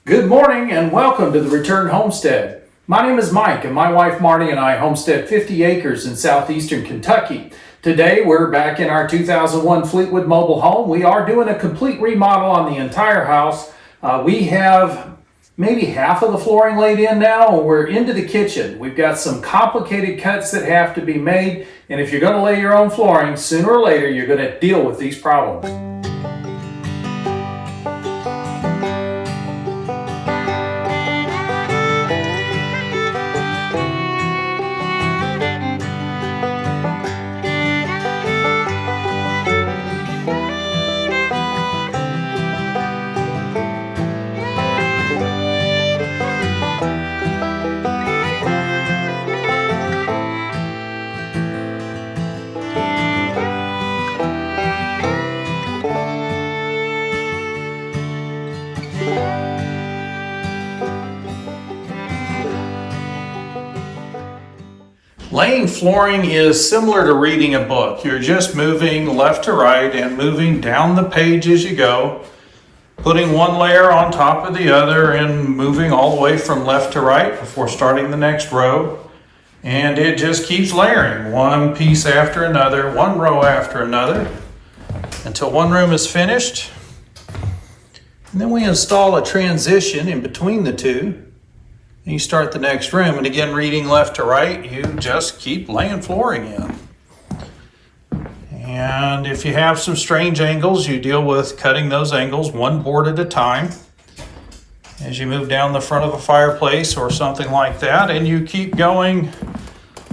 Good morning and welcome to the Return Homestead. My name is Mike and my wife Marty and I homestead 50 acres in southeastern Kentucky. Today we're back in our 2001 Fleetwood mobile home. We are doing a complete remodel on the entire house. We have maybe half of the flooring laid in now and we're into the kitchen. We've got some complicated cuts that have to be made, and if you're going to lay your own flooring, sooner or later you're going to deal with these problems. Laying flooring is similar to reading a book. You're just moving left to right and moving down the page as you go, putting one layer on top of the other and moving all the way from left to right before starting the next row. And it just keeps layering, one piece after another, one row after another, until one room is finished. And then we install a transition in between the two. And you start the next room, and again, reading left to right, you just keep laying flooring in. And if you have some strange angles, you deal with cutting those angles one board at a time as you move down the front of a fireplace or something like that, and you keep going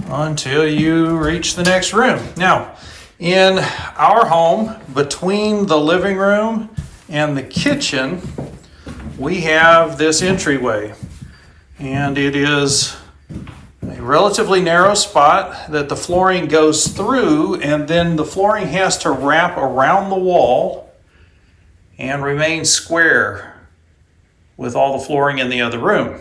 until you reach the next room. Now, in our home, between the living room and the kitchen, we have this entryway. And it is a relatively narrow spot that the flooring goes through, and then the flooring has to wrap around the wall and remain square with all the flooring in the other room.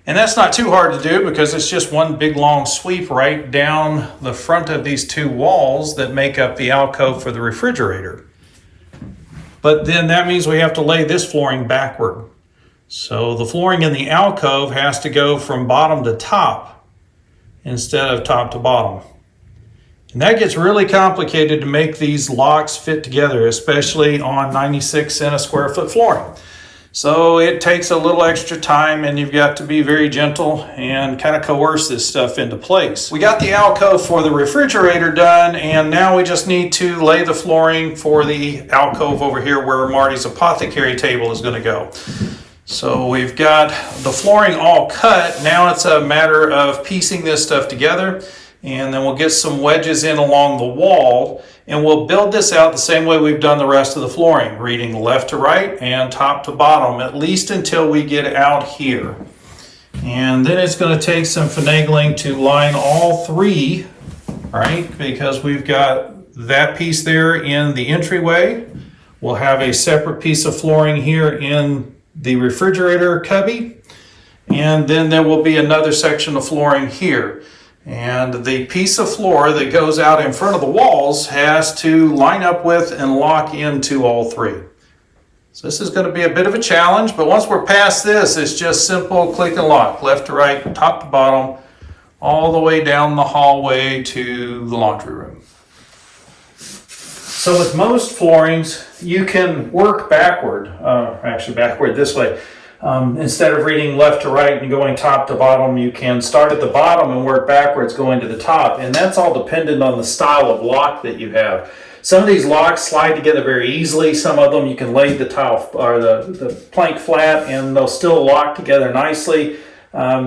And that's not too hard to do because it's just one big long sweep right down the front of these two walls that make up the alcove for the refrigerator. But then that means we have to lay this flooring backward. So the flooring in the alcove has to go from bottom to top instead of top to bottom. And that gets really complicated to make these locks fit together, especially on 96 cent a square foot flooring. So it takes a little extra time, and you've got to be very gentle and kind of coerce this stuff into place. We got the alcove for the refrigerator done, and now we just need to lay the flooring for the alcove over here where Marty's apothecary table is going to go. So we've got the flooring all cut. Now it's a matter of piecing this stuff together, and then we'll get some wedges in along the wall, and we'll build this out the same way we've done the rest of the flooring, reading left to right and top to bottom, at least until we get out here. And then it's going to take some finagling to line all three, right? Because we've got that piece there in the entryway. We'll have a separate piece of flooring here in the refrigerator cubby, and then there will be another section of flooring here. And the piece of floor that goes out in front of the walls has to line up with and lock into all three. So this is going to be a bit of a challenge, but once we're past this, it's just simple click and lock, left to right, top to bottom, all the way down the hallway to the laundry room. So with most floorings, you can work backward, actually backward this way. Instead of reading left to right and going top to bottom, you can start at the bottom and work backwards going to the top. And that's all dependent on the style of lock that you have. Some of these locks slide together very easily. Some of them you can lay the tile or the plank flat and they'll still lock together nicely.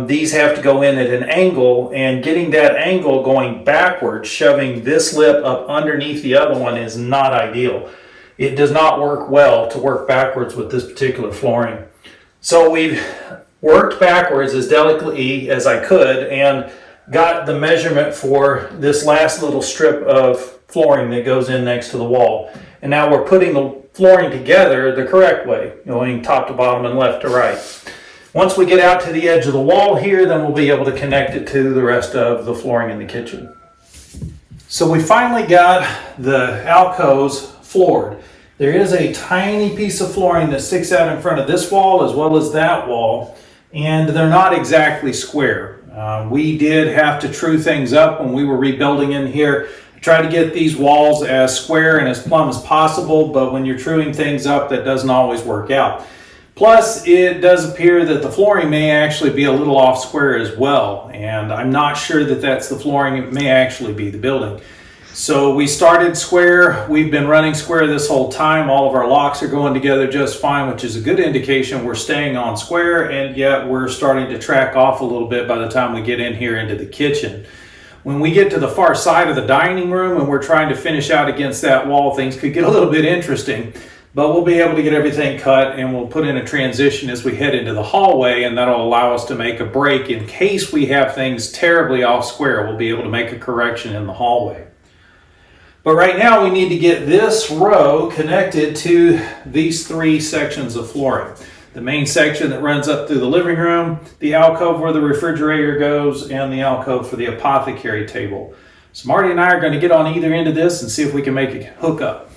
These have to go in at an angle, and getting that angle going backwards, shoving this lip up underneath the other one is not ideal. It does not work well to work backwards with this particular flooring. So we've worked backwards as delicately as I could and got the measurement for this last little strip of flooring that goes in next to the wall. And now we're putting the flooring together the correct way, going top to bottom and left to right. Once we get out to the edge of the wall here, then we'll be able to connect it to the rest of the flooring in the kitchen. So we finally got the alcoves floored. There is a tiny piece of flooring that sticks out in front of this wall as well as that wall, and they're not exactly square. We did have to true things up when we were rebuilding in here. Try to get these walls as square and as plumb as possible, but when you're truing things up, that doesn't always work out. Plus, it does appear that the flooring may actually be a little off square as well, and I'm not sure that that's the flooring. It may actually be the building. So we started square. We've been running square this whole time. All of our locks are going together just fine, which is a good indication we're staying on square, and yet we're starting to track off a little bit by the time we get in here into the kitchen. When we get to the far side of the dining room and we're trying to finish out against that wall, things could get a little bit interesting, but we'll be able to get everything cut and we'll put in a transition as we head into the hallway, and that'll allow us to make a break in case we have things terribly off square. We'll be able to make a correction in the hallway. But right now we need to get this row connected to these 3 sections of flooring. The main section that runs up through the living room, the alcove where the refrigerator goes, and the alcove for the apothecary table. So Marty and I are going to get on either end of this and see if we can make it hook up.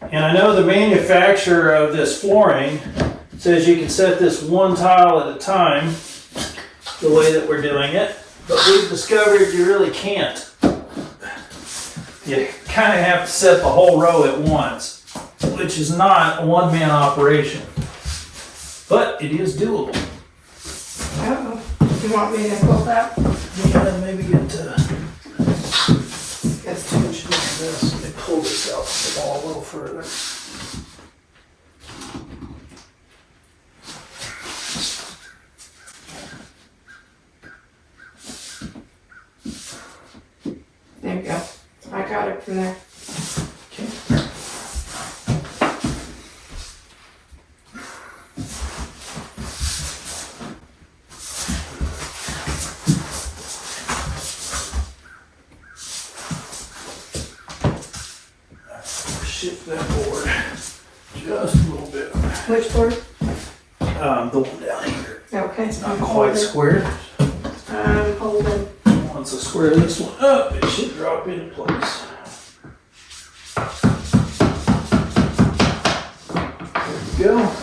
And I know the manufacturer of this flooring says you can set this one tile at a time the way that we're doing it, but we've discovered you really can't. You kind of have to set the whole row at once, which is not a one-man operation, but it is doable. You want me to pull that? Yeah, maybe get that's too much of this. Let me pull this out the wall a little further. There you go. I got it from there. Okay. Shift that board just a little bit. Which board? The one down here. Okay. It's not quite square. I'm holding. Once I square this one up, it should drop into place. There we go.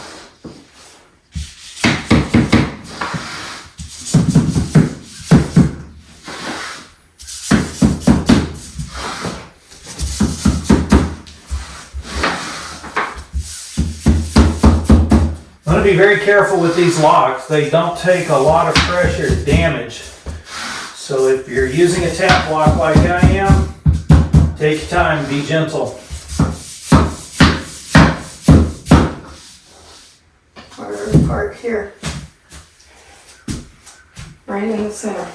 I'm going to be very careful with these locks. They don't take a lot of pressure to damage. So if you're using a tap lock like I am, take your time, be gentle. Where do we park here? Right in the center.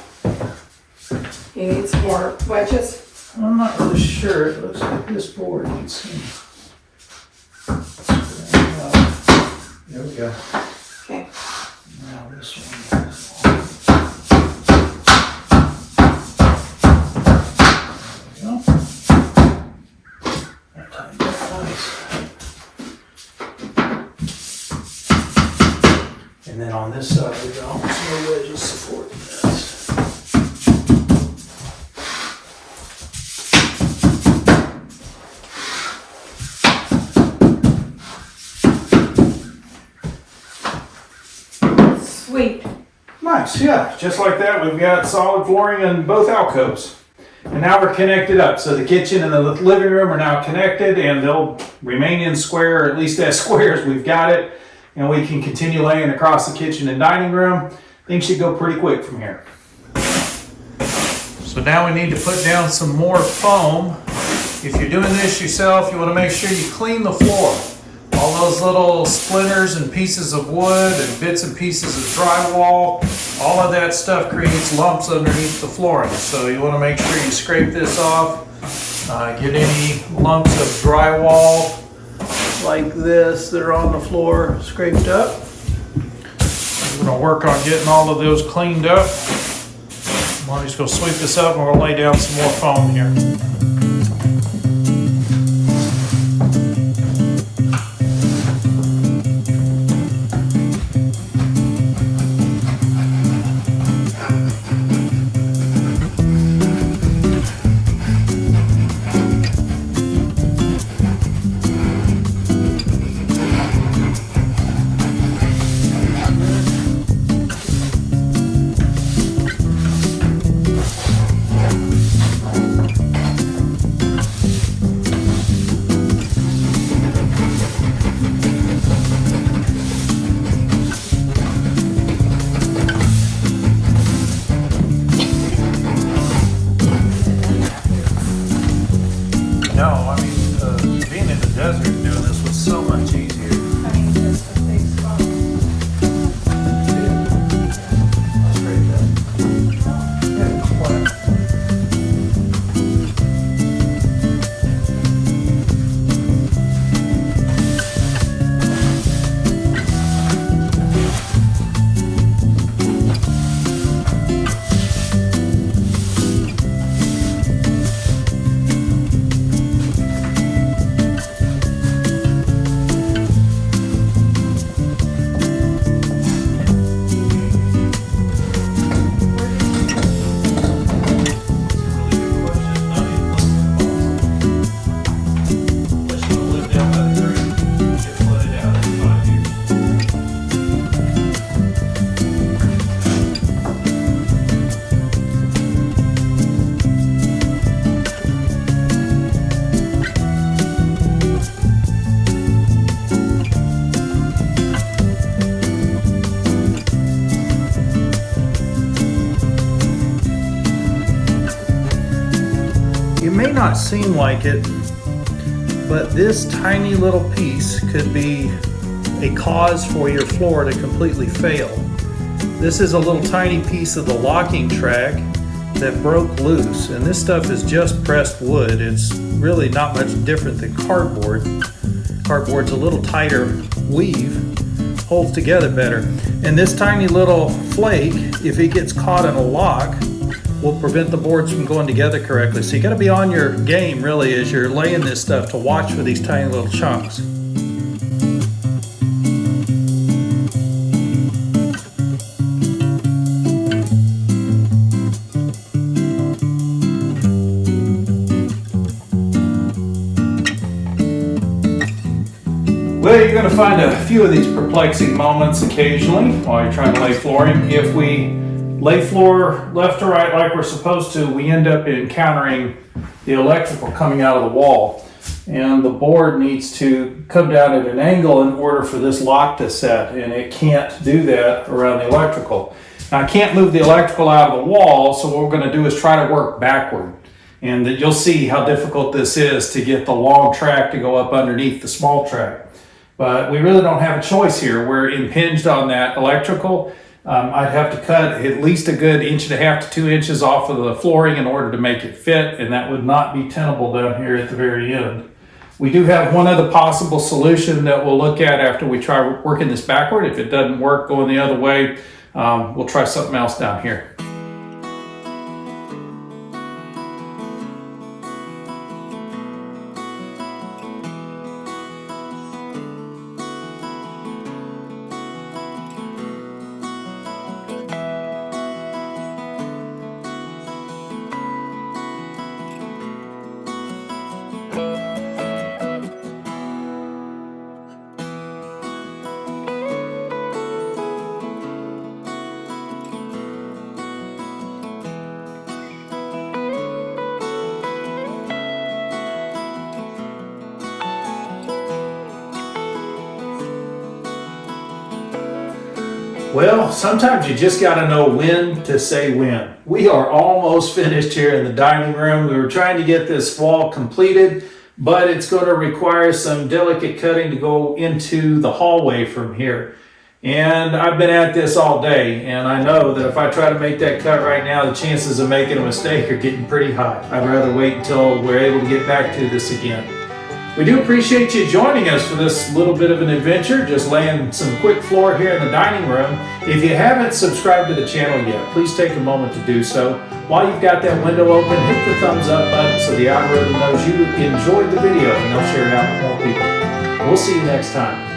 You need some more wedges? I'm not really sure. It looks like this board needs some. There we go. Okay. Now this one. And then on this side, we've got almost no wedges supporting this. Sweet. Nice, yeah. Just like that, we've got solid flooring in both alcoves. And now we're connected up. So the kitchen and the living room are now connected, and they'll remain in square, or at least as square as we've got it. And we can continue laying across the kitchen and dining room. Things should go pretty quick from here. So now we need to put down some more foam. If you're doing this yourself, you want to make sure you clean the floor. All those little splinters and pieces of wood and bits and pieces of drywall, all of that stuff creates lumps underneath the flooring. So you want to make sure you scrape this off, get any lumps of drywall like this that are on the floor scraped up. We're going to work on getting all of those cleaned up. Marty's going to sweep this up and we're going to lay down some more foam here. may not seem like it, but this tiny little piece could be a cause for your floor to completely fail. This is a little tiny piece of the locking track that broke loose, and this stuff is just pressed wood. It's really not much different than cardboard. Cardboard's a little tighter weave, holds together better. And this tiny little flake, if it gets caught in a lock, will prevent the boards from going together correctly. So you gotta be on your game really as you're laying this stuff to watch for these tiny little chunks. Well, you're going to find a few of these perplexing moments occasionally while you're trying to lay flooring. If we lay floor left to right like we're supposed to, we end up encountering the electrical coming out of the wall. And the board needs to come down at an angle in order for this lock to set, and it can't do that around the electrical. Now, I can't move the electrical out of the wall, so what we're going to do is try to work backward. And you'll see how difficult this is to get the long track to go up underneath the small track. But we really don't have a choice here. We're impinged on that electrical. I'd have to cut at least a good 1.5 to 2 inches off of the flooring in order to make it fit, and that would not be tenable down here at the very end. We do have one other possible solution that we'll look at after we try working this backward. If it doesn't work going the other way, we'll try something else down here. Well, sometimes you just got to know when to say when. We are almost finished here in the dining room. We were trying to get this wall completed, but it's going to require some delicate cutting to go into the hallway from here. And I've been at this all day, and I know that if I try to make that cut right now, the chances of making a mistake are getting pretty high. I'd rather wait until we're able to get back to this again. We do appreciate you joining us for this little bit of an adventure, just laying some quick floor here in the dining room. If you haven't subscribed to the channel yet, please take a moment to do so. While you've got that window open, hit the thumbs up button so the algorithm knows you enjoyed the video and they'll share it out with more people. We'll see you next time.